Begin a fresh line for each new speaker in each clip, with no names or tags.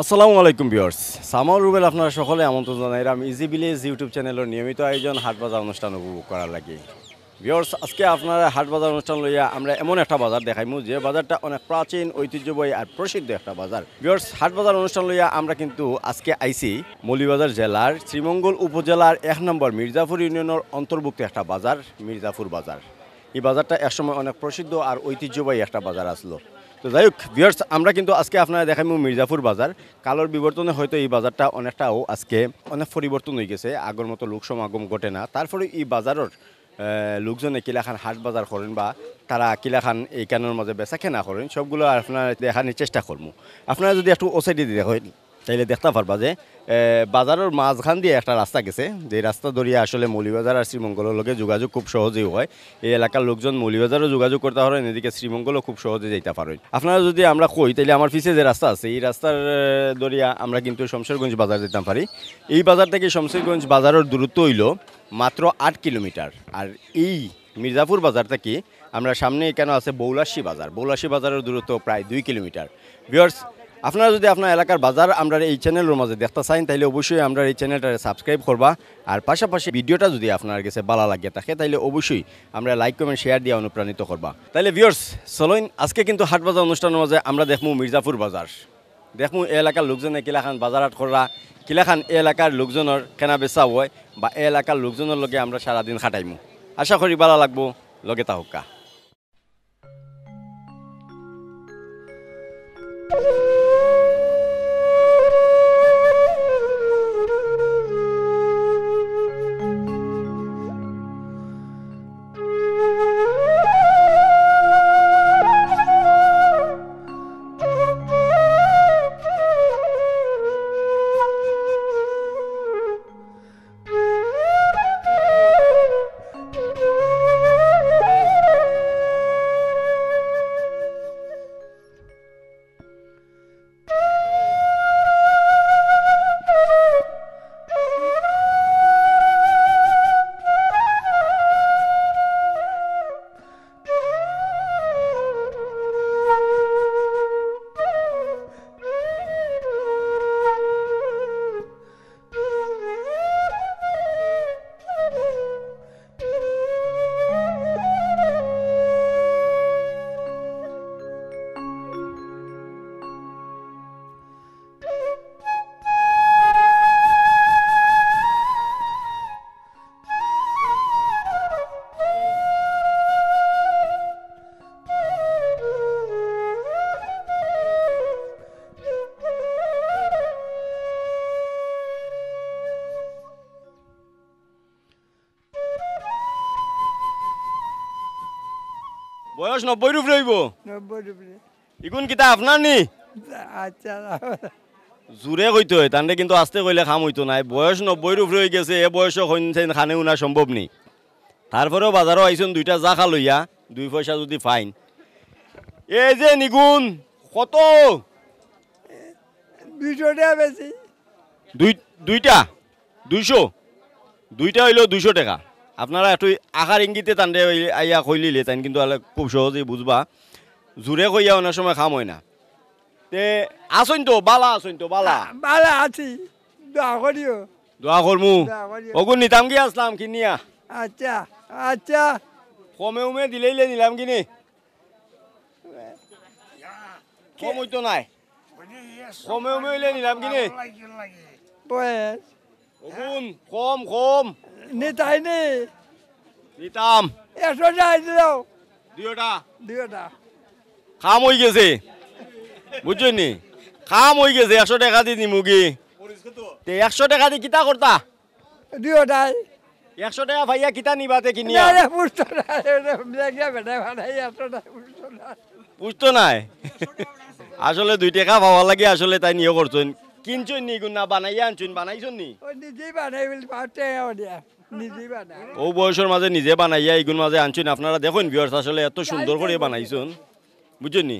আসসালামু আলাইকুম ভিউয়ার্স, সামাউর রুবেল আপনারা সকলে আমন্ত্রণ জানাইলাম ইজি ভিলেজ ইউটিউব চ্যানেলের নিয়মিত আয়োজন হাট বাজার অনুষ্ঠান উপভোগ করার লাগে। ভিউয়ার্স, আজকে আপনারা হাট বাজার অনুষ্ঠান লইয়া আমরা এমন একটা বাজার দেখাইমু যে বাজারটা অনেক প্রাচীন, ঐতিহ্যবাহী আর প্রসিদ্ধ একটা বাজার। ভিউয়ার্স, হাট বাজার অনুষ্ঠান লইয়া আমরা কিন্তু আজকে আইছি মৌলভীবাজার জেলার শ্রীমঙ্গল উপজেলার ১ নম্বর মির্জাপুর ইউনিয়নের অন্তর্ভুক্ত একটা বাজার, মির্জাপুর বাজার। এই বাজারটা একসময় অনেক প্রসিদ্ধ আর ঐতিহ্যবাহী একটা বাজার আসলো। তো যাই হোক ভিউয়ার্স, আমরা কিন্তু আজকে আপনারা দেখাইমু মির্জাপুর বাজার। কালোর বিবর্তনে হয়তো এই বাজারটা অনেকটাও আজকে অনেক পরিবর্তন হয়ে গেছে, আগের মতো লোক সমাগম ঘটে না। তারপরে এই বাজারের লোকজনে কিলাখান হাট বাজার করেন বা তারা কিলাখান এইখানের মাঝে বেচা কেনা করেন, সবগুলো আপনারা দেখানোর চেষ্টা করবো। আপনারা যদি একটু ওসাইডে দেখেন তাইলে দেখতে পারবা যে বাজারের মাঝখান দিয়ে একটা রাস্তা গেছে, যে রাস্তা ধরিয়ে আসলে মৌলভীবাজার আর শ্রীমঙ্গলের লগে যোগাযোগ খুব সহজেই হয়। এই এলাকার লোকজন মৌলভীবাজারও যোগাযোগ করতে পারেন, এদিকে শ্রীমঙ্গলও খুব সহজে যেতে পারেন। আপনারা যদি আমরা কই তাইলে আমার পিছিয়ে যে রাস্তা আছে এই রাস্তার ধরিয়া আমরা কিন্তু শমশেরগঞ্জ বাজার যেতে পারি। এই বাজার থেকে শমশেরগঞ্জ বাজারের দূরত্ব হইল মাত্র ৮ কিলোমিটার। আর এই মির্জাপুর বাজার থেকে আমরা সামনে এখানে আছে বৌলাশী বাজার, বৌলাশী বাজারের দূরত্ব প্রায় ২ কিলোমিটার। ভিউয়ার্স, আপনারা যদি আপনার এলাকার বাজার আমরা এই চ্যানেলের মাঝে দেখতে চান তাহলে অবশ্যই আমরা এই চ্যানেলটা সাবস্ক্রাইব করবা। আর পাশাপাশি ভিডিওটা যদি আপনার কাছে ভালো লাগে থাকে তাহলে অবশ্যই আমরা লাইক কমেন্ট শেয়ার দিয়ে অনুপ্রাণিত করবা। তাহলে ভিউয়ার্স চলুন, আজকে কিন্তু হাট বাজার অনুষ্ঠানের মাঝে আমরা দেখবো মির্জাপুর বাজার, দেখবো এই এলাকার লোকজনে কিলাখান বাজার হাট করা, কিলাখান এই এলাকার লোকজনের কেনা বেচা হয় বা এই এলাকার লোকজনের লগে আমরা সারাদিন খাটাইমু। আশা করি ভালো লাগবো, লগে তাহকা। বয়স ৯০ রূপ রইব।
90
ইগুন কিতা আপনার নি?
আচ্ছা
জোরে কইতে হয় তান্ডে, কিন্তু আস্তে কইলে খাম হইতো নাই। বয়স ৯০ রূপ রয়ে গেছে, এ বয়স খানে উনা সম্ভব নেই। তারপরেও বাজারও আইসুন দুইটা জাখা লইয়া, ২ পয়সা যদি ফাইন। এই যে নিগুন কত?
200 টাকা বেশি।
দুইটা ২০০, দুইটা হইল ২০০ টাকা। আপনারা একটু আকার ইঙ্গিতে তান্ডে আইয়া কইলিলে তাই কিন্তু খুব সহজেই বুঝবা। জোরে কইয়া অনেক সময় খাম হয় না। তে আসুন তো, বালা আসুন তো, বালা
ভালো আছি, দোয়া করিও।
দোয়া করমু।
দোয়া করিও।
অগুন নিতাম কি আসলাম কিনিয়া,
আচ্ছা আচ্ছা
কমে উমে দিলেইলে নিলাম কিনি, কম হইতো নাই, কমে উমে হইলে নিলাম কিনি।
বয়স
অগুন কম কম
নিতাই নি
নিতাম
100 টাকা দিল।
দুইটা
2টা
খাম হয়ে গেছে, বুঝছেন নি? খাম হয়ে গেছে, ১০০ টাকা দিয়ে নিমু কি? ১০০ টাকা দিয়ে কিতা করতা?
2টাই
১০০ টাকা ভাইয়া কিতা নিবাতে কিনিয়া?
বুঝতো না, বেটা ভাড়াই 100 টাকা বুঝতো না।
বুঝতো নাই আসলে ২ টাকা পাওয়া লাগে, আসলে তাই নিয়ে করছেন। কিনছেন নি গুণ না বানাইয়া আনছেন? বানাইছেন নি?
ও নিজেই বানাই বলি 5 টাকা দিয়া নিজেই বানাই।
ও বয়সের মাঝে নিজে বানাইয়া এইগুন মাঝে আনছেন। আপনারা দেখুন ভিউয়ার্স, আসলে এত সুন্দর করে বানাইছেন, বুঝছেন নি?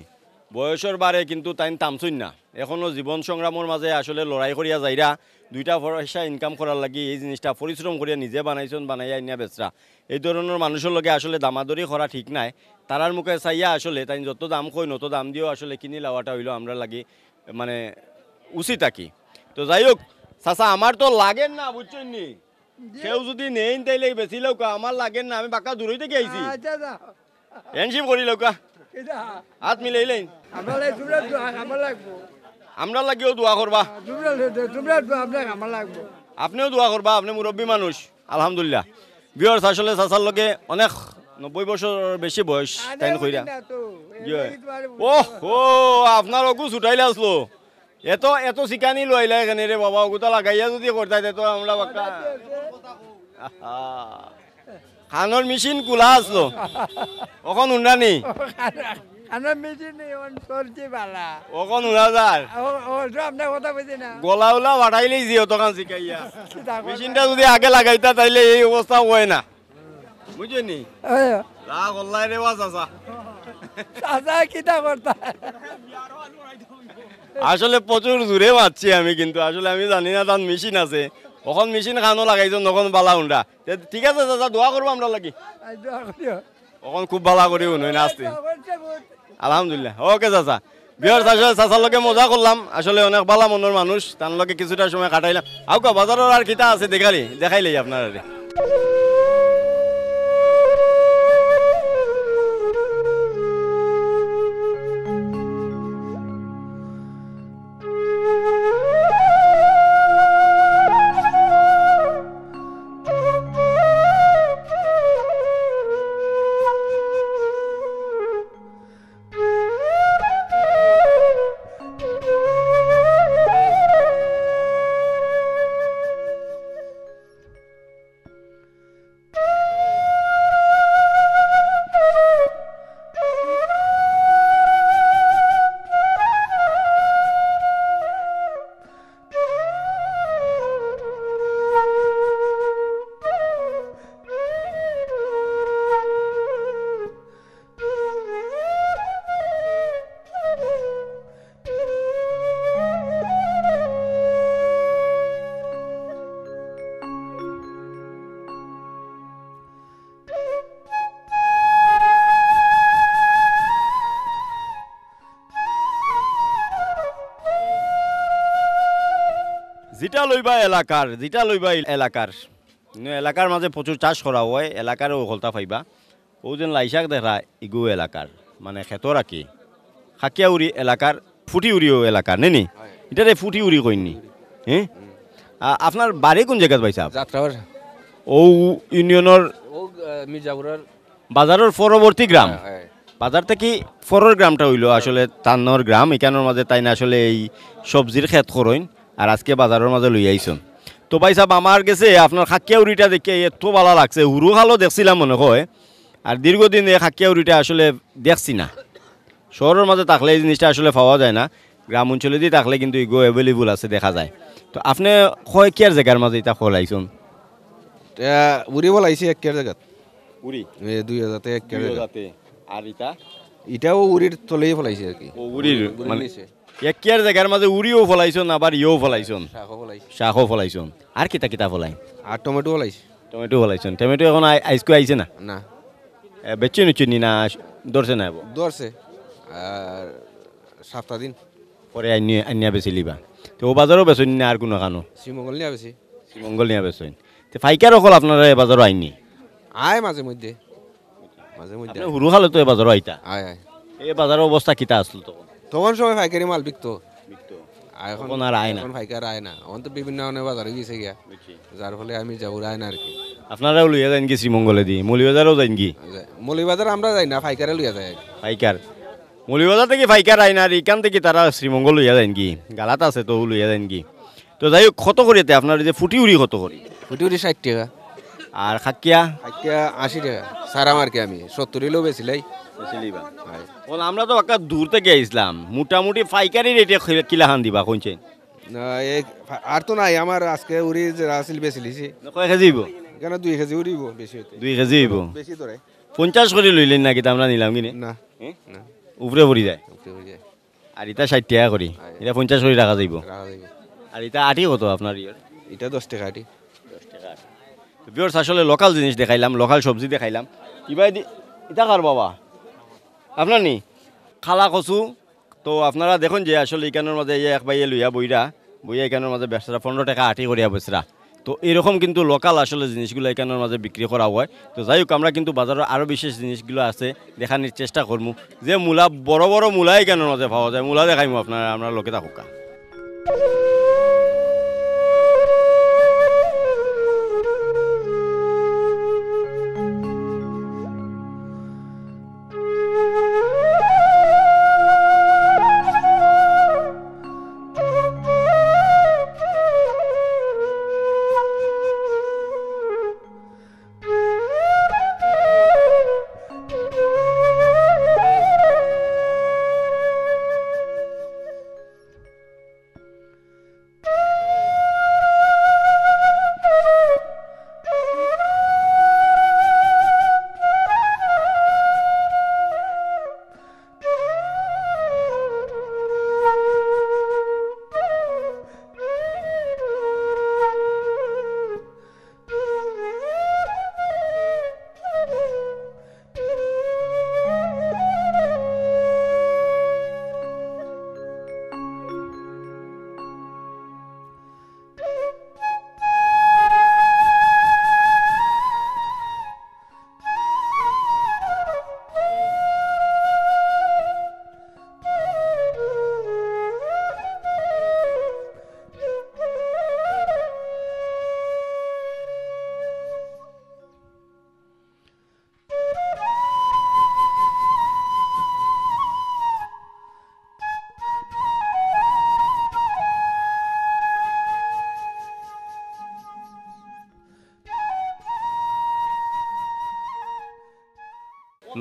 বয়সের বারে কিন্তু তাই তামছুন না, এখনো জীবন সংগ্রামের মাঝে আসলে লড়াই করিয়া যাইরা 2টা পয়সা ইনকাম করার লাগি এই জিনিসটা পরিশ্রম করিয়া নিজে বানাইছেন, বানাইয়া ইনিয়া বেচরা। এই ধরনের মানুষের লগে আসলে দামাদরি করা ঠিক নাই। তারার মুখে চাইয়া আসলে তাই যত দাম কই নত দাম দিয়েও আসলে কিনি লওয়াটা হইলো আমরা লাগি মানে উচিত আর কি। তো যাই হোক চাচা আমার তো লাগেন না বুঝছেন নি, কেউ যদি নেই তাইলে বেশি লৌকা আমার লাগেন না, আমি বাক্কা দূরই থেকে আইছি
আচ্ছা না
হ্যান্ডশিপ করি লৌকা
এটা
হাত মিলাইলেন
আমার লাগে তোমরা আমার লাগবো
আমরা লাগিও দোয়া করবা,
তোমরা আপনার আমার লাগবো
আপনিও দোয়া করবা, আপনি মুরব্বী মানুষ আলহামদুলিল্লাহ। ভিউয়ার্স আসলে চাচার লগে অনেক 90 বছর বেশি বয়স তাই কইরা ও ও আপনার অগু ছুটাইলে আসলো এত এত শিকানি লইলা এখানে রে বাবা ওগুতা লাগাইয়া যদি করতাই তো আমরা বাক্কা খানোর মেশিন কুলা আসলো ওখন উন্ডানি
আমার মেশিন চলছে বালা
ওখন উনা যার
আপনার কথা বুঝি না
গলা উলা বাটাইলেই যে অতখান শিখাইয়া মেশিনটা যদি আগে লাগাইতা তাইলে এই অবস্থা হয় না বুঝলি রাগ অল্লাই রে বাস আসা
চাচা কিটা করতা
আসলে প্রচুর জোরে মারছি আমি, কিন্তু আসলে আমি জানি না তার মেশিন আছে ওখন মেশিন খানো লাগাইছো নখন বালা উন্ডা ঠিক আছে চাচা দোয়া করবো আমরা লাগি ওখন খুব ভালো করে উন্নয় না আসতে আলহামদুলিল্লাহ ওকে চাচা। ভিউয়ার্স আসলে চাচার লগে মজা করলাম, আসলে অনেক ভালো মনের মানুষ, তার লগে কিছুটা সময় কাটাইলাম। আউকা বাজারের আর কিতা আছে দেখাইলেই আপনারা যেটা লইবা এলাকার মাঝে প্রচুর চাষ করা হয়, এলাকারও হলতা পাইবা। ও যেন লাইশাক দেখা ইগু এলাকার মানে খেতর আঁকি খাকিয়া উড়ি এলাকার ফুটি উড়িও এলাকার নেনি এটা ফুটি উড়ি কইনি হ্যাঁ। আপনার বাড়ি কোন জায়গায় পাইছা?
যাত্রাবার
ও ইউনিয়নের
ও মির্জাপুরের
বাজারের পরবর্তী গ্রাম, বাজার থেকে ফরর গ্রামটা হইল আসলে তান্নর গ্রাম, এখানের মাঝে তাই না আসলে এই সবজির ক্ষেত করইন আর আজকে বাজারের মাঝে লই আইসন। তো ভাই সাহেব আমার গেছে আপনার খাকিয়া উড়িটা দেখে এত ভালো লাগছে, হুরু খালো দেখছিলাম মনে হয়, আর দীর্ঘদিন এই খাকিয়া উড়িটা আসলে দেখছি না। শহরের মাঝে থাকলে এই জিনিসটা আসলে পাওয়া যায় না, গ্রাম অঞ্চলে দিয়ে থাকলে কিন্তু এগো অ্যাভেলেবল আছে দেখা যায়। তো আপনি কয় কিয়ার জায়গার মাঝে এটা খোলাইছেন?
উড়ি বলাইছি এক কেয়ার জায়গাত
উড়ি
2000 এক কেয়ার জায়গাতে,
আর এটা
এটাও উড়ির তলেই ফলাইছে আর কি।
ও উড়ির মানে এক কিয়ার জায়গার মাঝে উড়িও ফলাইছন আবার ইয়েও ফলাইছন,
শাকও ফলাইছে,
শাকও ফলাইছন, আর কিতা কিতা ফলাই?
আর টমেটো ফলাইছে।
টমেটো ফলাইছন, টমেটো এখন আইসকো আইছে না?
না
বেচে নিচ্ছি না ধরছে না
ধরছে আর 7 দিন
পরে আইনিয়া বেশি লিবা। তো ও বাজারও বেচেন না আর কোনো কানো?
শ্রীমঙ্গল নিয়ে বেশি,
শ্রীমঙ্গল নিয়ে বেচেন। তো ফাইকার অকল আপনারা এ বাজারও আইনি?
আয় মাঝে মধ্যে
আপনি হুরু খালে তো এ বাজারও আইতা?
আয় আয়
এই বাজারের অবস্থা কিতা আসলো তখন?
তখন সময় পাইকারি মাল বিকতো, এখন
এখন আর আয় না,
এখন পাইকার আয় না, এখন তো বিভিন্ন ধরনের বাজারে গেছে গিয়া, যার ফলে আমি যাবো আয় না আর কি।
আপনারাও লইয়া যান কি শ্রীমঙ্গলে দি? মৌলিবাজারও যান কি?
মৌলিবাজার আমরা যাই না, পাইকারে লইয়া যায়।
ফাইকার মৌলিবাজার থেকে ফাইকার আইন আর এখান থেকে তারা শ্রীমঙ্গল লইয়া যান কি? গালাত আছে তো লইয়া যান কি? তো যাই হোক কত করিতে আপনার যে ফুটি উড়ি কত করি?
ফুটি উড়ি 60 টাকা,
আর খাকিয়া?
খাকিয়া 80 টাকা, সারা মার্কে আমি 70 হইলেও বেশিলাই।
আমরা তো একটা দূর থেকে আইসলাম, মোটামুটি পাইকারি রেটে কিলাখান দিবা কোনছেন?
আর তো নাই আমার আজকে উড়ি আসিল বেশি লিছি।
কয় কেজি হইব?
কেন 2 কেজি উড়িব বেশি হইতে।
2 কেজি হইব?
বেশি ধরে
50 করে লইলেন নাকি? তা আমরা নিলাম কিনে
না না
উপরে পড়ি যায়।
উপরে হয়ে যায়।
আর এটা 60 টাকা করি, এটা 50 করে রাখা যাইব।
রাখা যাবে।
আর এটা আটি কত আপনার ইয়ার?
এটা 10 টাকা আটি।
10 টাকা। ভিউয়ার্স আসলে লোকাল জিনিস দেখাইলাম, লোকাল সবজি দেখাইলাম। ইবাই এটা কার বাবা? আপনার নি খালা কচু তো আপনারা দেখুন যে আসলে এখানের মাঝে এক বাইয়ে লইয়া বইয়া এখানের মাঝে ব্যবসাটা 15 টাকা আটি করিয়া বসরা। তো এরকম কিন্তু লোকাল আসলে জিনিসগুলো এখানের মাঝে বিক্রি করা হয়। তো যাই হোক আমরা কিন্তু বাজারের আরও বিশেষ জিনিসগুলো আছে দেখানোর চেষ্টা করবো, যে মূলা বড় বড় মূলা এখানের মাঝে পাওয়া যায়। মূলা দেখাইমু আপনারা, আমরা লোকে থাকুকা।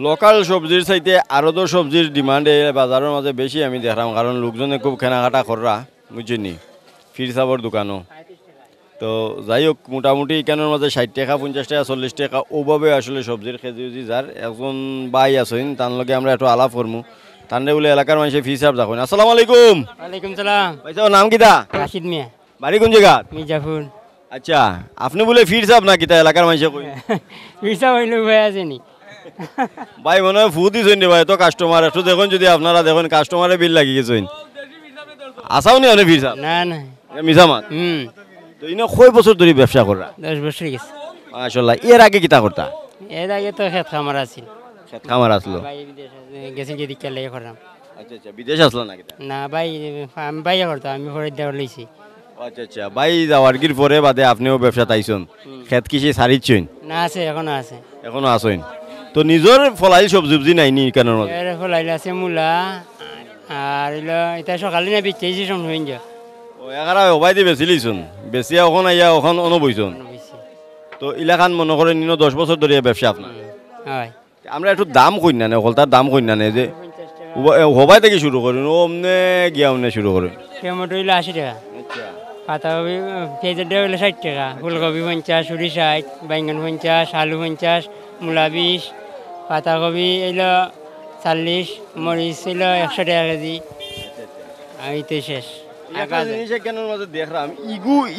লোকাল সবজির চাইতে আরও তো সবজির ডিমান্ড এই বাজারের মাঝে বেশি আমি দেখলাম, কারণ লোকজনে খুব কেনাকাটা কররা, বুঝছেন ফির সাবর দোকানও। তো যাই হোক মোটামুটি এখানের মাঝে 60 টাকা 50 টাকা 40 টাকা ওভাবে আসলে সবজির কেজি উজি যার। একজন বাই আছেন, তার লগে আমরা একটু আলাপ করবো। তান্ডে বলে এলাকার মানুষের ফি সাহেব দেখুন। আসসালামু আলাইকুম।
ওয়ালাইকুম সালাম।
ভাইসা নাম কিতা?
রাশিদ মিয়া।
বাড়ি কোন জায়গা?
মির্জাপুর।
আচ্ছা, আপনি বলে ফির সাহেব না কিতা এলাকার মানুষে কই?
পয়সা হইলো ভাই আসেনি।
ভাই মনে হয় ফু দিছেন রে ভাই, তো কাস্টমার একটু দেখুন, যদি আপনারা দেখুন কাস্টমারের বিল লাগি গেছেন। আসাও নি অনেক ফির সাহেব?
না না।
মিসামাত। তো ইনো কয় বছর ধরে ব্যবসা করা?
10 বছর গেছে।
মাশাআল্লাহ। এর আগে কিতা করতা?
এর আগে তো খেত খামার আছিল।
খেত খামার আসলো।
ভাই বিদেশ গেছে কি দিকে লেগে করলাম।
আচ্ছা আচ্ছা, বিদেশ আসলো না কিতা?
না ভাই আমি বাইয়া করতাম, আমি পরে দেওয়ার লইছি।
আচ্ছা আচ্ছা, ভাই যাওয়ার গির পরে বাদে আপনিও ব্যবসা তাইছেন, খেত কৃষি সারিচ্ছেন?
না আছে, এখনো আছে।
এখনো আছেন? তো নিজের ফলাই সবজি নাই নি কেনার মধ্যে?
এর ফলাইলে আছে মূলা আর হইলো এটা সকালে না বিচেছি সময় যা।
ও এগারা হবাই দি বেশি লইছুন, বেশি এখন আইয়া এখন অনুবইছুন। তো ইলাকান মনে করেন নিনো 10 বছর ধরে ব্যবসা আপনার।
হয়।
আমরা একটু দাম কই না নে, হলতার দাম কই না নে, যে হবাই থেকে শুরু করেন ও অমনে গিয়া অমনে শুরু করেন।
টমেটো হইলো 80 টাকা।
আচ্ছা।
পাতাকপি পেঁয়াজের দেওয়া হইলো 60 টাকা, ফুলকপি 50, সুরি 60, বাইঙ্গন 50, আলু 50, মূলা 20, পাতাকপি এলো 40, মরিচ এলো 100 টাকা কেজি। এই তো শেষ।
একটা জিনিস কেনার মধ্যে দেখলাম,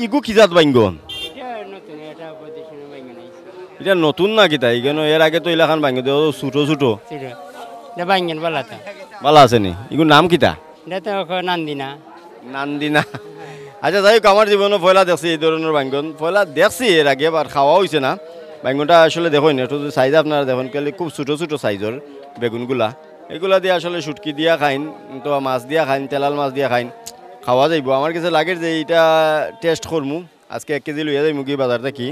ইগু কি জাত বাইঙ্গন?
এটা নতুন, এটা প্রদর্শনী বাইঙ্গন আইছে।
এটা নতুন না কিতা? কেন এর আগে তো এলাকান বাইঙ্গন ছোট ছোট।
এটা বাইঙ্গন বালা তো।
ভালো আছে নি? ইগুর নাম কিতা?
এটা তো নান্দিনা।
নান্দিনা। আচ্ছা যাই হোক, আমার জীবনে পয়লা দেখছি এই ধরনের বাইঙ্গন, পয়লা দেখছি এর আগে, আর খাওয়া হয়েছে না। বাইঙ্গনটা আসলে দেখুন একটু সাইজ আপনারা দেখুন, কেলে খুব ছোটো ছোটো সাইজের বেগুনগুলা। এগুলা দিয়ে আসলে শুটকি দিয়া খাইন, তো মাছ দিয়া খাইন, তেলাল মাছ দিয়া খাইন, খাওয়া যাইব। আমার কাছে লাগে যে এইটা টেস্ট করমু, আজকে 1 কেজি লইয়া যাইমু কি বাজার থেকে,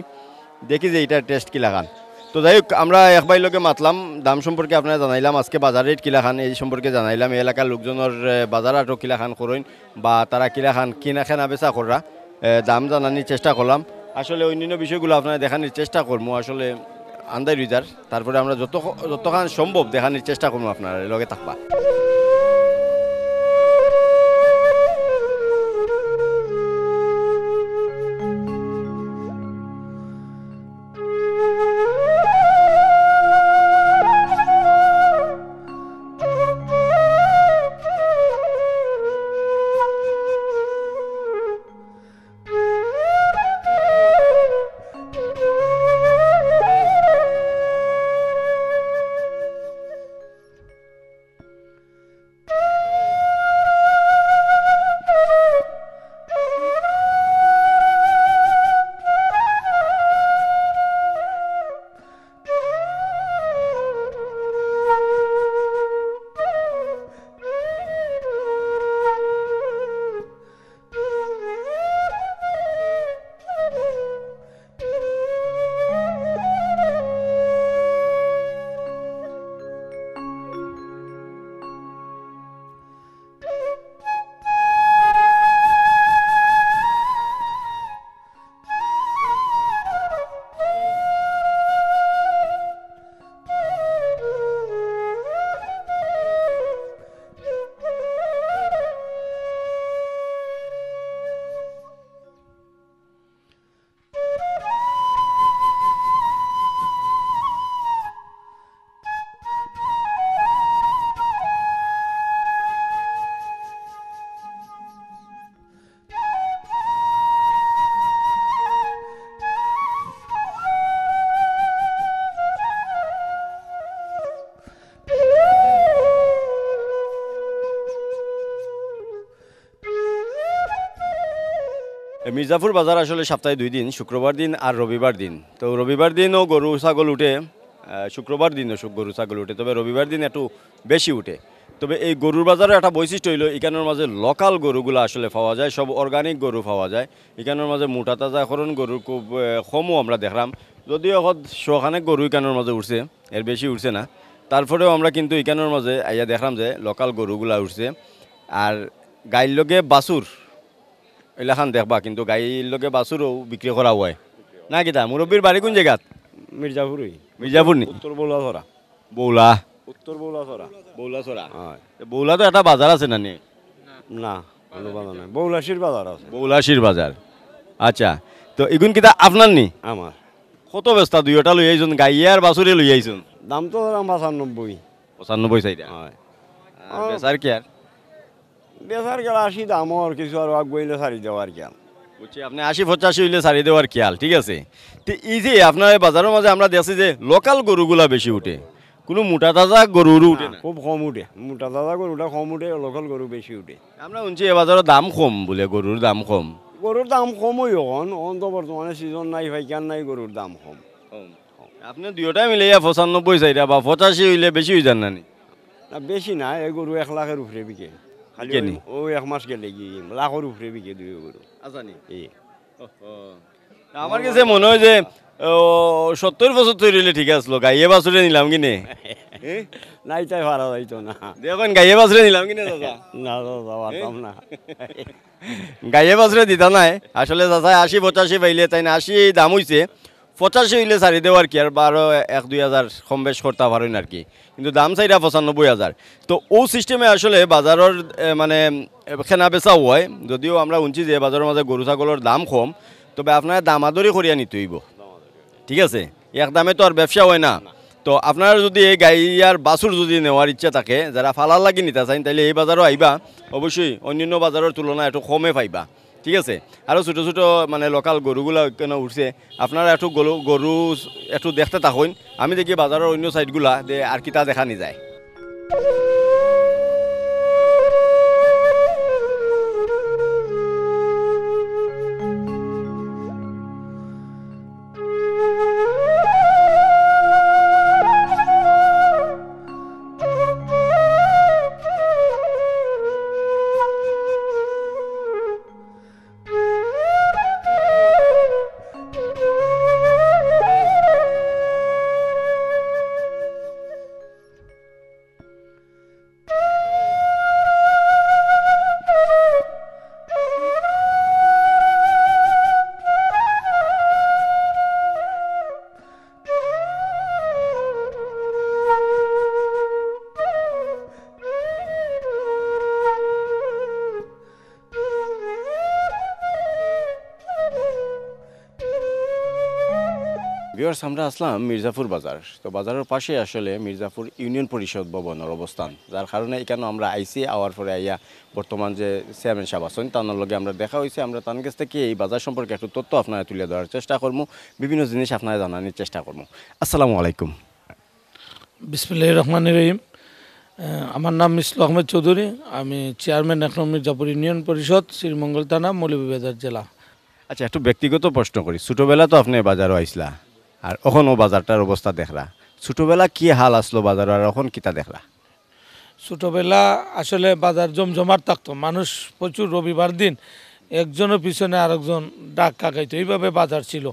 দেখি যে এইটার টেস্ট কি লাগান। তো যাই হোক আমরা এক ভাই লোকে মাতলাম, দাম সম্পর্কে আপনারা জানাইলাম, আজকে বাজার রেট কিলা খান এই সম্পর্কে জানাইলাম। এই এলাকার লোকজনের বাজার আটও কিলা খান করেন বা তারা কিলা খান কিনা খানা বেচা করা, দাম জানানোর চেষ্টা করলাম। আসলে অন্যান্য বিষয়গুলো আপনারা দেখানোর চেষ্টা করবো, আসলে আন্দাই রিজার, তারপরে আমরা যতক্ষণ সম্ভব দেখানোর চেষ্টা করবো, আপনারা লগে থাকবা। মির্জাপুর বাজার আসলে সপ্তাহে 2 দিন, শুক্রবার দিন আর রবিবার দিন। তো রবিবার দিনও গরু ছাগল উঠে, শুক্রবার দিনও গরু ছাগল উঠে, তবে রবিবার দিন একটু বেশি উঠে। তবে এই গরুর বাজারের একটা বৈশিষ্ট্য হইলো এখানের মাঝে লোকাল গরুগুলো আসলে পাওয়া যায়, সব অর্গানিক গরু পাওয়া যায়। এখানের মাঝে মোটা তাজাকরণ গরু খুব কমও আমরা দেখলাম, যদিও এখন শখানেক গরু এখানের মাঝে উঠছে, এর বেশি উঠছে না। তারপরেও আমরা কিন্তু এখানের মাঝে আইয়া দেখলাম যে লোকাল গরুগুলা উঠছে। আর গাইর লগে বাছুর এলাখান দেখবা, কিন্তু গাইর লগে বাছুরও বিক্রি করা হয় না। কিতা মুরব্বীর বাড়ি কোন জায়গাত?
মির্জাপুরই
মির্জাপুর নি?
উত্তর বৌলাছড়া
বৌলা।
উত্তর বৌলাছড়া
বৌলাছড়া।
হয়
বৌলা তো একটা বাজার আছে না নি?
না কোনো বাজার নাই, বৌলাশির বাজার আছে
বৌলাশির বাজার। আচ্ছা, তো এগুন কিতা আপনার নি?
আমার।
কত ব্যস্তা দুইটা লই আইছুন, গাইয়ে আর বাছুরে লই আইছুন?
দাম তো ধরাম 95।
95 চাইটা।
হয়
আর বেচার কি আর?
বেচার গেল 80 দামর, কিছু আর আগ বইলে সারি দেওয়ার গেল।
বুঝছি, আপনি 80-85 হইলে ছাড়ি দেওয়ার খেয়াল, ঠিক আছে। তো এই যে আপনার এই বাজারের মাঝে আমরা দেখছি যে লোকাল গরুগুলা বেশি উঠে, কোনো মোটা তাজা গরুরও উঠে না।
খুব কম উঠে, মোটা দাদা গরুটা কম উঠে, লোকাল গরু বেশি উঠে।
আমরা শুনছি এ বাজারের দাম কম বলে, গরুর দাম কম।
গরুর দাম কমই অন তো বর্তমানে সিজন নাই, ভাইকান নাই, গরুর দাম কম।
আপনি দুইটা মিলে 95 চাইটা বা 85 হইলে বেশি হয়ে যান না নি?
না বেশি না, এই গরু 1 লাখের উপরে বিকে। খালি
বিকেনি?
ও 1 মাস গেলে গিয়ে লাখের উপরে বিকে দুই গরু।
আচ্ছা নি।
এই
আমার কাছে মনে হয় যে 70-75 হইলে ঠিক আসলো, গাইয়ে বাছুরে নিলাম কিনে।
নাই তাই ভাড়া যাইতো না।
দেখুন গাইয়ে বাছুরে নিলাম কিনে দাদা।
না দাদা পারতাম না।
গাইয়ে বাছুরে দিতা নাই আসলে দাদা। 80-85 পাইলে তাই না, 80 দাম হইছে, 85 হইলে ছাড়ি দেওয়ার কি আর 12-1-2 হাজার কম বেশ করতে পারেন আর কি, কিন্তু দাম চাইরা 95,000। তো ও সিস্টেমে আসলে বাজারের মানে কেনা বেচা হয়। যদিও আমরা শুনছি যে বাজারের মাঝে গরু ছাগলের দাম কম, তবে আপনারা দামাদরি করিয়া নিতে হইব, ঠিক আছে। এক দামে তো আর ব্যবসা হয় না। তো আপনারা যদি এই গাই আর বাছুর যদি নেওয়ার ইচ্ছা থাকে, যারা ফালার লাগি নিতে চান, তাহলে এই বাজারও আইবা, অবশ্যই অন্যান্য বাজারের তুলনায় একটু কমে পাইবা, ঠিক আছে। আরও ছোটো ছোটো মানে লোকাল গরুগুলা কেন উঠছে, আপনারা একটু গরু একটু দেখতে থাকুন। আমি দেখি বাজারের অন্য সাইডগুলা যে আর কিতা দেখা নি যায়। ভিউয়ার্স, আমরা আসলাম মির্জাপুর বাজার। তো বাজারের পাশে আসলে মির্জাপুর ইউনিয়ন পরিষদ ভবনের অবস্থান, যার কারণে এখানে আমরা আইসি আওয়ার পরে আইয়া বর্তমান যে চেয়ারম্যান সাহেব আছেন তার লগে আমরা দেখা হয়েছে। আমরা তার কাছ থেকে এই বাজার সম্পর্কে একটু তথ্য আপনারা তুলে ধরার চেষ্টা করবো, বিভিন্ন জিনিস আপনারা জানানোর চেষ্টা করবো। আসসালামু আলাইকুম।
বিসমিল্লাহির রহমানির রহিম। আমার নাম মিসলু আহমেদ চৌধুরী, আমি চেয়ারম্যান এখন মির্জাপুর ইউনিয়ন পরিষদ, শ্রীমঙ্গল থানা, মৌলভীবাজার জেলা।
আচ্ছা, একটু ব্যক্তিগত প্রশ্ন করি। ছোটোবেলা তো আপনি বাজারও আইসলা, আর এখনও বাজারটার অবস্থা দেখলা, ছোটোবেলা কি হাল আসলো বাজার, আর এখন কিতা দেখলা?
ছোটোবেলা আসলে বাজার জমজমাট থাকতো, মানুষ প্রচুর, রবিবার দিন একজনের পিছনে আরেকজন ডাক কাকাইতো, এইভাবে বাজার ছিল।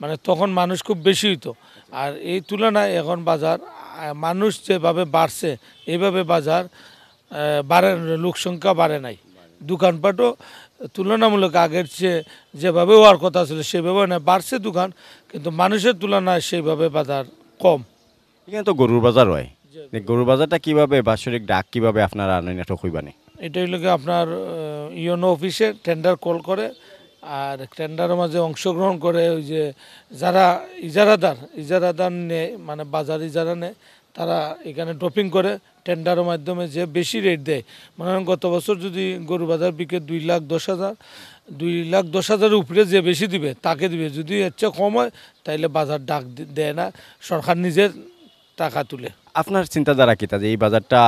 মানে তখন মানুষ খুব বেশি হইতো। আর এই তুলনায় এখন বাজার মানুষ যেভাবে বাড়ছে, এইভাবে বাজার বাড়ে, লোক সংখ্যা বাড়ে নাই। দোকানপাটও তুলনামূলক আগের চেয়ে যেভাবে হওয়ার কথা ছিল সেভাবে না, বাড়ছে দোকান, কিন্তু মানুষের তুলনায় সেইভাবে বাজার কম।
এখানে তো গরুর বাজার হয়, গরুর বাজারটা কিভাবে, বাৎসরিক ডাক কিভাবে আপনারা আনেন একটু কইবানি?
এটা হইল কি আপনার ইউনো অফিসে টেন্ডার কল করে, আর টেন্ডারের মাঝে অংশগ্রহণ করে ওই যে যারা ইজারাদার নেয়, মানে বাজার ইজারা নেয়, তারা এখানে ড্রপিং করে টেন্ডারের মাধ্যমে যে বেশি রেট দেয়। মনে হয় গত বছর যদি গরু বাজার বিকে 2,10,000 উপরে যে বেশি দিবে তাকে দিবে, যদি এর চেয়ে কম হয় তাইলে বাজার ডাক দেয় না, সরকার নিজের টাকা তুলে।
আপনার চিন্তাধারা কিতা যে এই বাজারটা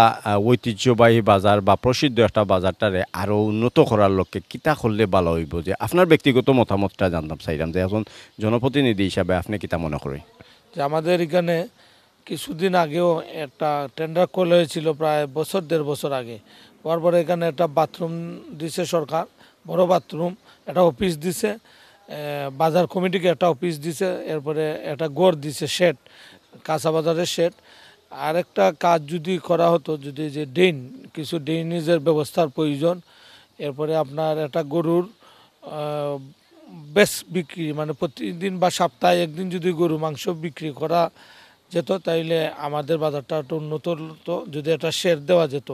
ঐতিহ্যবাহী বাজার বা প্রসিদ্ধ একটা বাজারটারে আরও উন্নত করার লক্ষ্যে কিতা করলে ভালো হইব, যে আপনার ব্যক্তিগত মতামতটা জানতাম চাইলাম, যে এখন জনপ্রতিনিধি হিসাবে আপনি কিতা মনে করেন?
যে আমাদের এখানে কিছুদিন আগেও একটা টেন্ডার কল হয়েছিল, প্রায় বছর 1.5 বছর আগে। হওয়ার পরে এখানে একটা বাথরুম দিছে সরকার, বড় বাথরুম, একটা অফিস দিছে, বাজার কমিটিকে একটা অফিস দিছে, এরপরে একটা গড় দিছে, শেড, কাঁচা বাজারের শেড। আরেকটা কাজ যদি করা হতো, যদি যে কিছু ড্রেনেজের ব্যবস্থার প্রয়োজন, এরপরে আপনার একটা গরুর বেশ বিক্রি, মানে প্রতিদিন বা সপ্তাহে একদিন যদি গরু মাংস বিক্রি করা যেত, তাইলে আমাদের বাজারটা একটু উন্নত হতো। যদি একটা শেড দেওয়া যেত,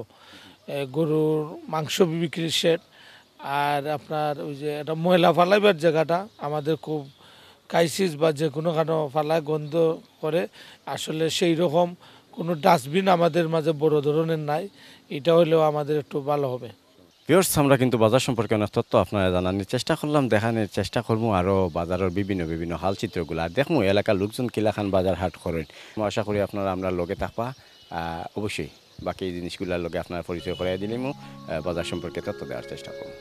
গরুর মাংস বিক্রির শেড, আর আপনার ওই যে একটা ময়লা ফালাইবার জায়গাটা আমাদের খুব ক্রাইসিস, বা যে কোনো কারণে ফালায় গন্ধ করে, আসলে সেই রকম কোনো ডাস্টবিন আমাদের মাঝে বড় ধরনের নাই। এটা হলেও আমাদের একটু ভালো হবে।
ভিউয়ার্স, আমরা কিন্তু বাজার সম্পর্কে অনেক তথ্য আপনারা জানানোর চেষ্টা করলাম, দেখানোর চেষ্টা করবো আরও বাজারের বিভিন্ন হালচিত্রগুলো, আর দেখবো এলাকার লোকজন কিলাখান বাজার হাট করেন। আশা করি আপনারা আমরা লগে থাকবা, অবশ্যই বাকি এই জিনিসগুলোর লগে আপনারা পরিচয় করাই দিলেও বাজার সম্পর্কে তথ্য দেওয়ার চেষ্টা করুন।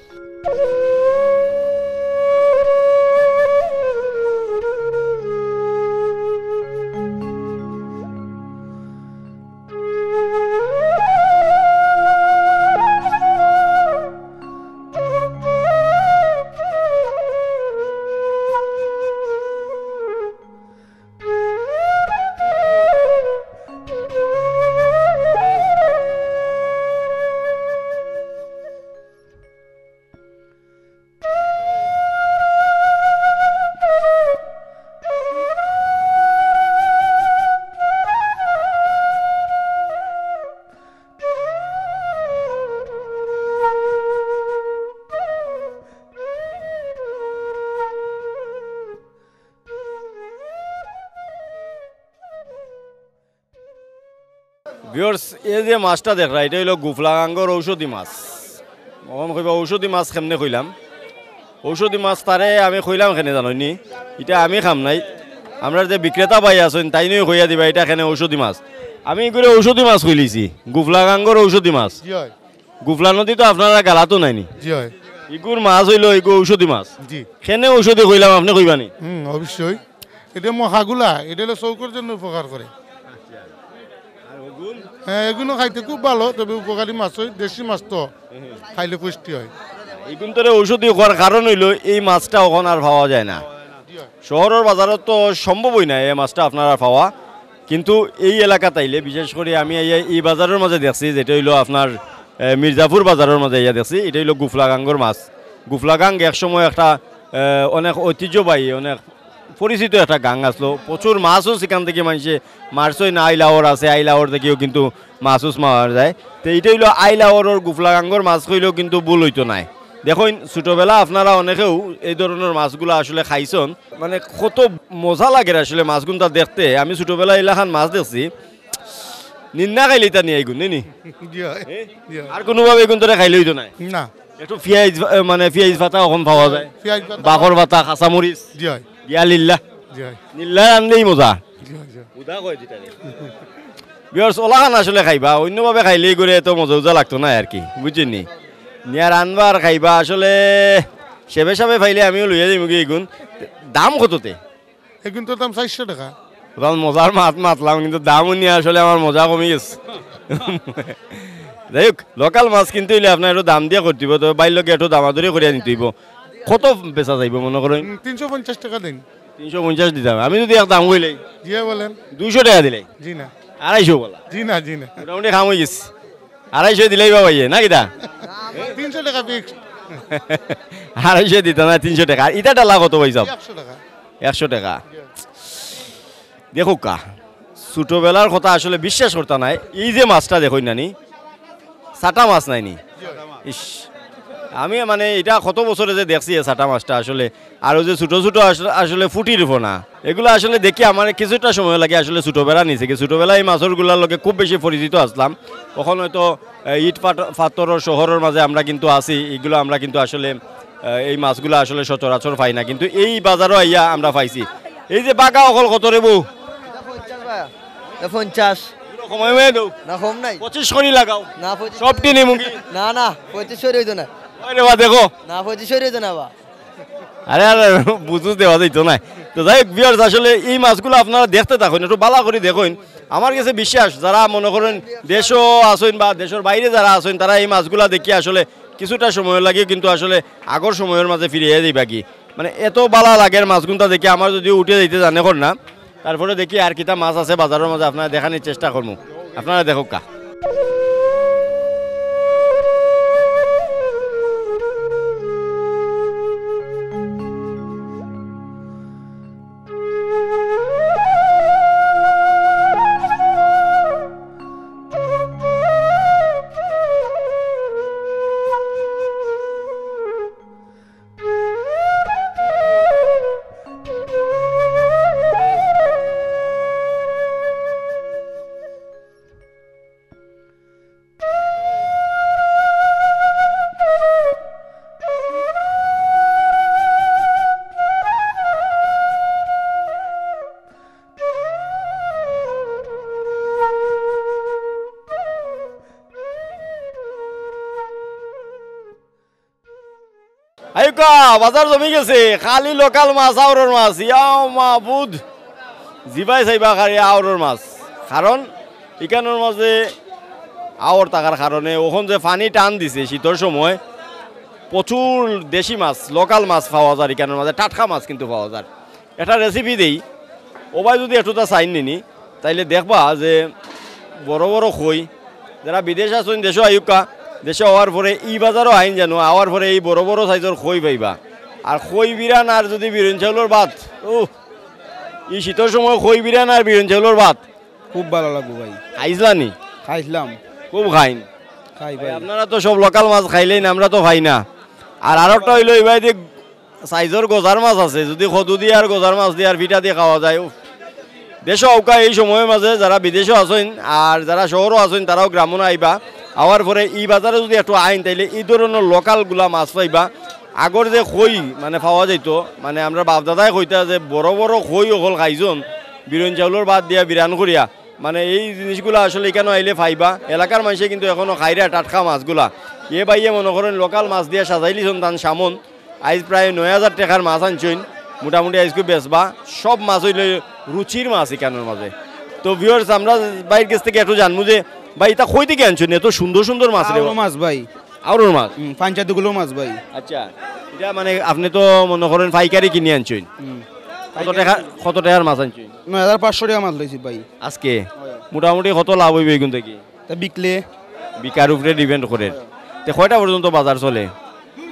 ভিউয়ার্স, এই যে মাছটা দেখা, এটা হইল গুফলাগাঙ্গর ঔষধি মাছ। কখন কইবা ঔষধি মাছ কেমনে কইলাম? ঔষধি মাছ তারে আমি কইলাম কেনে জানোনি, এটা আমি খাম নাই, আমরা যে বিক্রেতা ভাই আছেন তাই নিয়ে কইয়া দিবা এটা কেনে ঔষধি মাছ। আমি করে ঔষধি মাছ কইলিছি, গুফলাগাঙ্গর ঔষধি মাছ। গুফলা নদী তো আপনারা গালাতো নাইনি, ইগুর মাছ হইল ইগু ঔষধি মাছ। কেনে ঔষধি কইলাম আপনি কইবানি?
অবশ্যই, এটা মহাগুলা, এটা হলো চৌকর জন্য উপকার করে। হ্যাঁ, এগুলো খাইতে খুব ভালো, তবে উপকারী মাছ হয়, দেশি মাছ তো খাইলে পুষ্টি হয়।
এগুন তোরে ঔষধি হওয়ার কারণ হইল এই মাছটা ওখানে আর পাওয়া যায় না, শহরের বাজারে তো সম্ভবই না এই মাছটা আপনারা পাওয়া। কিন্তু এই এলাকা তাইলে বিশেষ করে আমি এই বাজারের মাঝে দেখছি, যেটা হইলো আপনার মির্জাপুর বাজারের মাঝে দেখছি, এটা হইলো গুফলাগাঙ্গর মাছ। গুফলাগাং একসময় একটা অনেক ঐতিহ্যবাহী, অনেক পরিচিত একটা গাং আসলো, প্রচুর মাছও সেখান থেকে মানুষে মারছই না। আইলাওর আছে, আইলাওর থেকেও কিন্তু মাছও মারা যায়। তো এইটা হইলো আইলাওরের গুফলাগাঙ্গর মাছ কইলেও কিন্তু ভুল হইতো নাই। দেখুন ছোটোবেলা আপনারা অনেকেও এই ধরনের মাছগুলো আসলে খাইছেন, মানে কত মজা লাগে আসলে মাছগুলো দেখতে। আমি ছোটোবেলা এলাকান মাছ দেখছি, নিন্দা খাইলে তা নিয়ে এগুন নি আর কোনোভাবে এগুন তোরা খাইলে হইতো নাই
না।
একটু পেঁয়াজ, মানে পেঁয়াজ পাতা ওখান পাওয়া যায়, বাকর পাতা, কাঁচামরিচ, ইয়া লিল্লা নিল্লা আনলেই মজা। বিয়ার্স ওলাখান আসলে খাইবা, অন্যভাবে খাইলেই করে এত মজা উজা লাগতো না আর কি, বুঝছেন? নিয়ার আনবার খাইবা আসলে সেবে সাবে ফাইলে আমিও লইয়া যাই মুখে। এগুন দাম কততে?
এগুন তো দাম 400 টাকা।
মজার মাছ মাতলাম, কিন্তু দামও নিয়ে আসলে আমার মজা কমে গেছে। যাই হোক, লোকাল মাছ কিনতে হইলে আপনার একটু দাম দিয়ে করতে হইব, তবে বাইর লোকে একটু দামাদরি করিয়া নিতে হইব। কত বেচা যাইব মনে করেন?
350 টাকা দিন।
350 দিতে হবে। আমি যদি এক দাম কইলে
জি বলেন
200 টাকা দিলে?
জি না।
250 বলা?
জি না, জি না,
মোটামুটি খাম হয়ে গেছে। 250 দিলেই বা ভাইয়ে না কিটা?
300 টাকা ফিক্সড।
250 দিতে না, 300 টাকা। আর ইটা ডালা কত ভাই?
100 টাকা।
100 টাকা। দেখো কা, ছোটবেলার কথা আসলে বিশ্বাস করতে নাই। এই যে মাছটা দেখুন নানি, সাটা মাছ নাইনি? ইস, আমি মানে এটা কত বছরে যে দেখছি সাটা মাছটা আসলে, আর যে ছোটো ছোটো আসলে ফুটির ফোনা, এগুলো আসলে দেখি আমার কিছুটা সময় লাগে আসলে ছোটোবেলা নিচে কি। ছোটোবেলা এই মাছরগুলোর লগে খুব বেশি পরিচিত আসলাম, তখন হয়তো ইট পাথরের শহরের মাঝে আমরা কিন্তু আছি, এগুলো আমরা কিন্তু আসলে এই মাছগুলো আসলে সচরাচর পাই না, কিন্তু এই বাজারও আইয়া আমরা পাইছি। এই যে বাঘা অকল কত রে বউ?
50।
সময় হয়ে দাও
না কম নাই
25 করি লাগাও
না 25
সবটি নিমুগি
না না 25 হইতো না
ওরে বা দেখো
না 25 হইতো না বা
আরে আরে বুঝু দেওয়া যাইতো না তো যাই ভিউয়ার্স আসলে এই মাছগুলো আপনারা দেখতে থাকুন একটু ভালো করে দেখুন আমার কাছে বিশ্বাস যারা মনে করেন দেশও আসেন বা দেশের বাইরে যারা আসেন তারা এই মাছগুলা দেখি আসলে কিছুটা সময় লাগে কিন্তু আসলে আগর সময়ের মাঝে ফিরিয়ে দিই বাকি মানে এত ভালো লাগে মাছগুলো দেখি আমার যদি উঠে দিতে জানে কর না তারপরে দেখি আর কিটা মাছ আছে বাজারের মাঝে আপনারা দেখানোর চেষ্টা করবো আপনারা দেখো কা আইকা বাজার জমি গেছে খালি লোকাল মাছ আউরর মাছ ইয়াও মাহবুদ জিবাই চাইবা খালি আউরর মাছ কারণ ইকানোর মাঝে আওর থাকার কারণে ওখান যে পানি টান দিছে শীতের সময় প্রচুর দেশি মাছ লোকাল মাছ পাওয়া যায় ইকানোর মাঝে টাটকা মাছ কিন্তু পাওয়া যায় একটা রেসিপি দেই ওবাই যদি একটুটা চাইন নিনি তাইলে দেখবা যে বড় বড় খই যারা বিদেশ আসেন দেশও আয়ুকা দেশে হওয়ার পরে ই বাজারও আইন জানো আওয়ার পরে এই বড় বড় সাইজের খই পাইবা আর খই বিরান আর যদি বিরন চাউলের ভাত ও এই শীতের সময় খই বিরান আর বিরন চাউলের ভাত
খুব ভালো লাগবে ভাই
খাইছলানি
খাইছিলাম
খুব খাইন
খাই
ভাই আপনারা তো সব লোকাল মাছ খাইলেন আমরা তো খাই না আর আরেকটা হইলো এবার যে সাইজের গজার মাছ আছে যদি খদু দিয়ে আর গজার মাছ দিয়ে আর পিঠা দিয়ে খাওয়া যায় দেশও অকা এই সময়ের মাঝে যারা বিদেশও আছেন আর যারা শহরও আছেন তারাও গ্রামও আইবা আওয়ার পরে এই বাজারে যদি একটু আইন তাইলে এই ধরনের লোকালগুলা মাছ পাইবা আগর যে খই মানে পাওয়া যেত মানে আমরা বাপদাদাই কইতা যে বড় বড় খই অকল খাইজন বিরন চাউলের বাদ দিয়া বিরান করিয়া মানে এই জিনিসগুলো আসলে এখানে আইলে পাইবা এলাকার মানুষে কিন্তু এখনো খাইরা টাটকা মাছগুলা এ বাইয়ে মনে করেন লোকাল মাছ দিয়ে সাজাইলিছন তান সামন আজ প্রায় 9,000 টাকার মাছ আনছেন মোটামুটি আজকে বেচবা সব মাছ হইলে রুচির মাছ এখানের মাঝে তো ভিউয়ার্স আমরা বাইরের কাছ থেকে একটু জানবো যে ভাই এটা কই থেকে আনছেন এত সুন্দর সুন্দর মাছ রে
মাছ ভাই
আউরর মাছ
পাঞ্চায়েতগুলো মাছ ভাই
আচ্ছা এটা মানে আপনি তো মনে করেন পাইকারি কিনে আনছেন কত টাকার মাছ আনছেন
9,500 টাকা মাছ লইছি ভাই
আজকে মোটামুটি কত লাভ হইবে এগুন থেকে
তা বিকলে
বিকার উপরে ডিপেন্ড করে তো কয়টা পর্যন্ত বাজার চলে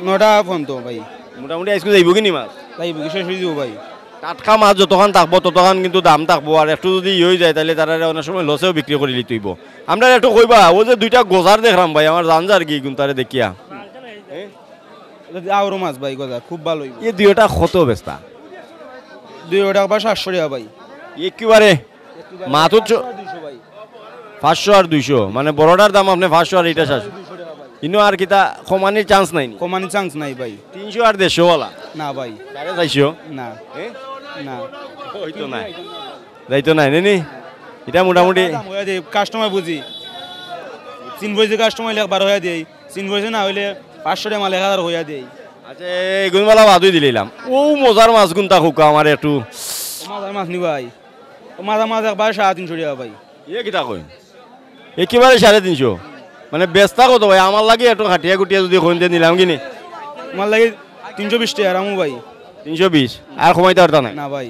9টা পর্যন্ত ভাই
মোটামুটি আজকে যাইব কিনি মাছ
তাই শেষ হয়ে যাব ভাই
টাটকা মাছ যতক্ষণ থাকবো ততক্ষণ কিন্তু দাম থাকবো আর একটু যদি হয়ে যায় তাহলে তারা অনেক সময় লসেও বিক্রি করে লিতইব আমরা একটু কইবা ও যে দুইটা গোজার দেখলাম ভাই আমার জানজার কি কিন্তু তারে দেখিয়া
আউরো মাছ ভাই গজা খুব ভালো
এই দুইটা কত বেস্তা
2 টাকা বা 700 টাকা ভাই
একেবারে মাত্র 500 আর 200 মানে বড়টার দাম আপনি 500 আর এটা 700 ইনো আর কিতা কমানির চান্স নাই
কমানির চান্স নাই ভাই
300 আর 150 ওয়ালা
না ভাই
450
না না
হইতো না যাইতো নাই নি এটা মোটামুটি
কাস্টমার বুঝি চিন বইছে কাস্টমার লেখ 12 হইয়া দেই চিন বইছে না হইলে 500 টাকা মাল 1000 হইয়া দেই
আচ্ছা এগুনবালা বাদই দিলাম ও মজার মাছ গুনতা খুকা আমার একটু
মজার মাছ নি ভাই মাছ মাছ একবার 350 টাকা ভাই
ইয়ে কিতা কই একেবারে 350 মানে বেস্তা কত ভাই আমার লাগে একটু খাটিয়া গুটিয়া যদি কইতে নিলাম কিনি
আমার লাগে 320 টাকা রামু ভাই
320 আর কমাইতে পারতা না
না ভাই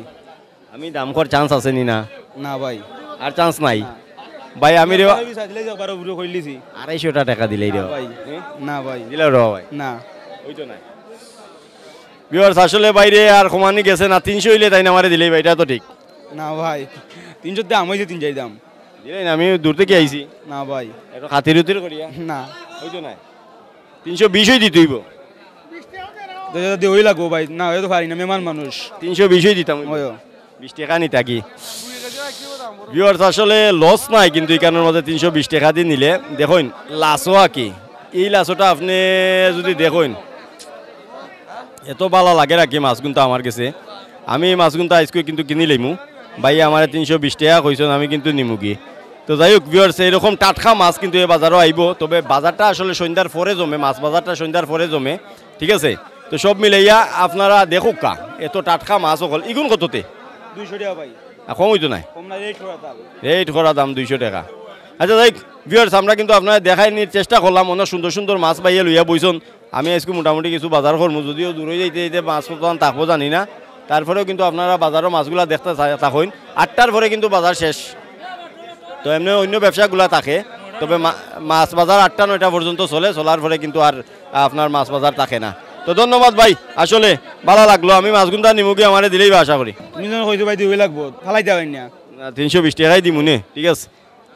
আমি দাম কর চান্স আছে নি না
না ভাই
আর চান্স নাই ভাই আমি রে
250
টাকা দিলেই রে
ভাই না ভাই
দিলে রে ভাই
না
হইতো না ভিউয়ার্স আসলে বাইরে আর কমানি গেছে না 300 হইলে তাই না আমারে দিলেই ভাই এটা তো ঠিক
না ভাই 300 দাম হইছে 3 দাম
দিলেই না আমি দূর থেকে আইছি
না ভাই
একটু খাতির উতির করিয়া
না
হইতো না 320 হই দিতেইব
যদি ওই লাগবো ভাই না হয়তো পারি না মেহমান মানুষ
320 হই দিতাম 20 টাকা নিতা কি ভিউয়ার্স আসলে লস নাই কিন্তু এখানের মধ্যে 320 টাকা দিয়ে নিলে দেখুন লাসো কি এই লাসোটা আপনি যদি দেখুন এত ভালো লাগে রাখি মাছ গুনটা আমার কাছে আমি মাছ গুনটা আজকে কিন্তু কিনি লইমু ভাই আমার 320 টাকা কইছেন আমি কিন্তু নিমু কি তো যাই হোক ভিউয়ার্স, এরকম টাটকা মাছ কিন্তু এই বাজারও আইব, তবে বাজারটা আসলে সন্ধ্যার পরে জমে, মাছ বাজারটা সন্ধ্যার পরে জমে, ঠিক আছে। তো সব মিলাইয়া আপনারা দেখুক কা এত টাটকা মাছ অকল ইগুন কততে
200 টাকা ভাই,
কম হইতো নাই,
কম না রেট করা তাল।
রেট করা দাম 200 টাকা। আচ্ছা যাই ভিউয়ার্স, আমরা কিন্তু আপনারা দেখাই নিয়ে চেষ্টা করলাম, অনেক সুন্দর সুন্দর মাছ পাইয়া লইয়া বইছন। আমি আজকে মোটামুটি কিছু বাজার করবো, যদিও দূরে যাইতে যাইতে মাছ কতক্ষণ থাকবো জানি না, তারপরেও কিন্তু আপনারা বাজারের মাছগুলা দেখতে থাকুন। 8টার পরে কিন্তু বাজার শেষ, তো এমনি অন্য ব্যবসাগুলা থাকে, তবে মাছ বাজার 8টা 9টা পর্যন্ত চলে, চলার পরে কিন্তু আর আপনার মাছ বাজার থাকে না। তো ধন্যবাদ ভাই, আসলে ভালো লাগলো। আমি মাছগুন্ডা নিমুকি আমারে দিলেই আশা করি।
তুমি যখন কইছো ভাই দিবই লাগবো, ফালাই দেওয়া না।
320 টাকাই দিমু নে, ঠিক আছে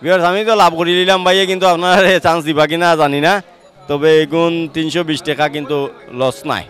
ভিউয়ার্স। আমি তো লাভ করে নিলাম ভাইয়ে, কিন্তু আপনার চান্স দিবা কিনা জানি না, তবে এগুন 320 টাকা কিন্তু লস নাই।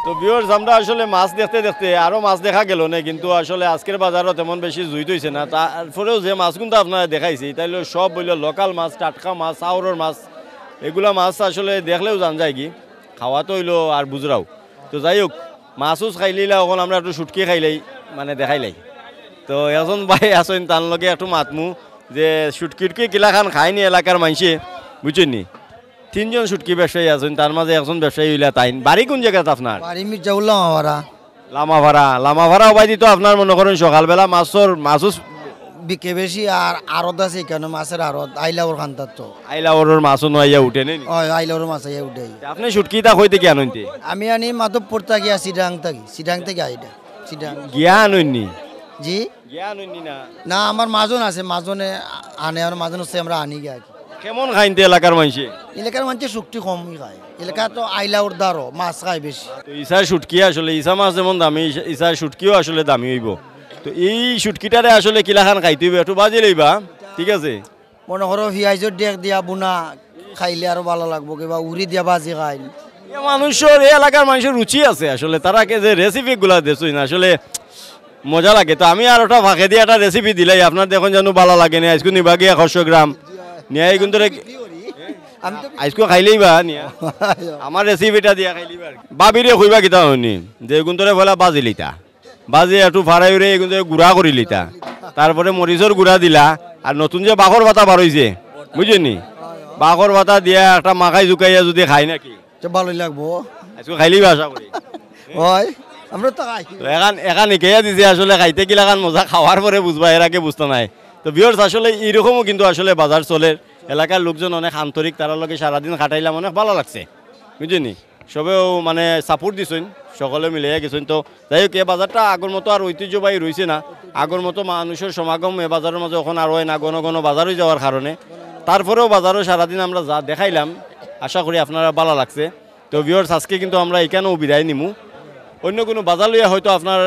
তো ভিউয়ার্স, আমরা আসলে মাছ দেখতে দেখতে আরও মাছ দেখা গেল না, কিন্তু আসলে আজকের বাজারও তেমন বেশি জুইত হয়েছে না। তারপরেও যে মাছগুলো আপনারা দেখাইছি তাইলে সব বলল লোকাল মাছ, টাটকা মাছ, আউরের মাছ, এগুলা মাছ আসলে দেখলেও জান যায় কি খাওয়া তো হইলো আর বুঝরাও। তো যাই হোক, মাছও খাইলিলা, এখন আমরা একটু শুটকি খাইলাই মানে দেখাইলাই। তো এখন ভাই আসেন তার লগে একটু মাতমু যে শুটকিটকি কিলাখান খায়নি এলাকার মানুষে, বুঝছেন নি। 3জন শুটকি ব্যবসায়ী আছেন, তার মাঝে একজন ব্যবসায়ী হইলা তাইন। বাড়ি কোন জায়গাতে আপনার?
বাড়ি মির্জাউল্লাহ মামারা
লামাভাড়া উপায় দিত আপনার মনে করেন সকালবেলা মাছও
বিকে বেশি, আর আড়ত আছে এখানে মাছের আড়ত আইলাওর খান্তার তো
আইলাওরের মাছও নয়া উঠে নেই।
আইলাওর মাছ আইয়া উঠে।
আপনি শুটকিটা হইতে কি আনতে?
আমি আনি মাধবপুর থাকি, সিডাং থেকে আইডা সিডাং
গিয়া আননি?
জি
গিয়া আননি না,
না আমার মাজন আছে, মাজনে আনে, আর মাজন হচ্ছে আমরা আনি গিয়া।
কেমন খাইতে এলাকার মানুষে?
এলাকার মানুষের শুক্তি কমই খায়, এলাকা তো আইলাওর দারো মাছ খায় বেশি।
তো ইসার শুটকি আসলে ইসা মাছ যেমন দামি, ইসার শুটকিও আসলে দামি হইব। তো এই শুটকিটারে আসলে কিলাখান খাইতে হইব, একটু বাজে লইবা, ঠিক আছে।
মনে করো পিঁয়াজের ডেক দিয়া বুনা খাইলে আরো ভালো লাগবো, কিংবা উড়ি দিয়া বাজি খাই।
মানুষের এই এলাকার মানুষের রুচি আছে আসলে, তারাকে যে রেসিপি গুলা দেছই না আসলে মজা লাগে। তো আমি আর ওটা ফাঁকে দিয়ে একটা রেসিপি দিলাই, আপনার দেখুন যেন ভালো লাগে না। আজকে নিবা গিয়া 100 গ্রাম নিয়ে কিন্তু আজকে খাইলেই বা নিয়া আমার রেসিপিটা দিয়া খাইলিবা। বাবিরে কইবা কিতা হয়নি যে গুন্তরে ফেলা বাজি লিতা, বাজি একটু ফাড়াই উড়ে কিন্তু গুড়া করে লিতা, তারপরে মরিচর গুড়া দিলা, আর নতুন যে বাখর পাতা বার হইছে বুঝছেনি, বাখর পাতা দিয়া একটা মাখাই জুকাইয়া যদি খাই নাকি
ভালোই লাগবো।
আজকে খাইলিবা আশা করি।
হয় আমরা তো খাই।
তো এখান ইকেয়া দিছে আসলে খাইতে কিলাখান মজা, খাওয়ার পরে বুঝবা, এর আগে বুঝতে নাই। তো ভিউয়ার্স, আসলে এইরকমও কিন্তু আসলে বাজার চলে, এলাকার লোকজন অনেক আন্তরিক, তার লগে সারাদিন কাটাইলাম, অনেক ভালো লাগছে বুঝলি। সবেও মানে সাপোর্ট দিছেন, সকলে মিলে গেছেন। তো যাই হোক, এই বাজারটা আগের মতো আর ঐতিহ্যবাহী রয়েছে না, আগের মতো মানুষের সমাগম এ বাজারের মাঝে এখন আর হয় না, ঘন ঘন বাজার হয়ে যাওয়ার কারণে। তারপরেও বাজারও সারাদিন আমরা যা দেখাইলাম, আশা করি আপনারা ভালো লাগছে। তো ভিউয়ার্স, আজকে কিন্তু আমরা এখানেও বিদায় নিমু, অন্য কোনো বাজার লইয়া হয়তো আপনার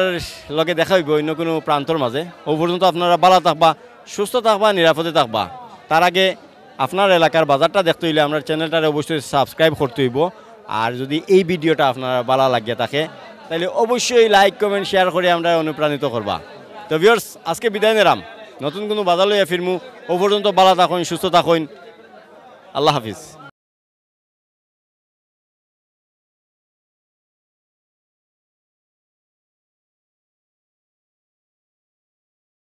লগে দেখা হইব অন্য কোনো প্রান্তর মাঝে। ও পর্যন্ত আপনারা ভালো থাকবা, সুস্থ থাকবা, নিরাপদে থাকবা। তার আগে আপনার এলাকার বাজারটা দেখতে হইলে আপনার চ্যানেলটারে অবশ্যই সাবস্ক্রাইব করতে হইব। আর যদি এই ভিডিওটা আপনার ভালো লাগিয়ে থাকে তাহলে অবশ্যই লাইক কমেন্ট শেয়ার করে আমরা অনুপ্রাণিত করবা। তো ভিউয়ার্স, আজকে বিদায় নিলাম, নতুন কোনো বাজার লইয়া ফিরমু ও পর্যন্ত বালা থাকুন সুস্থ থাকুন আল্লাহ হাফিজ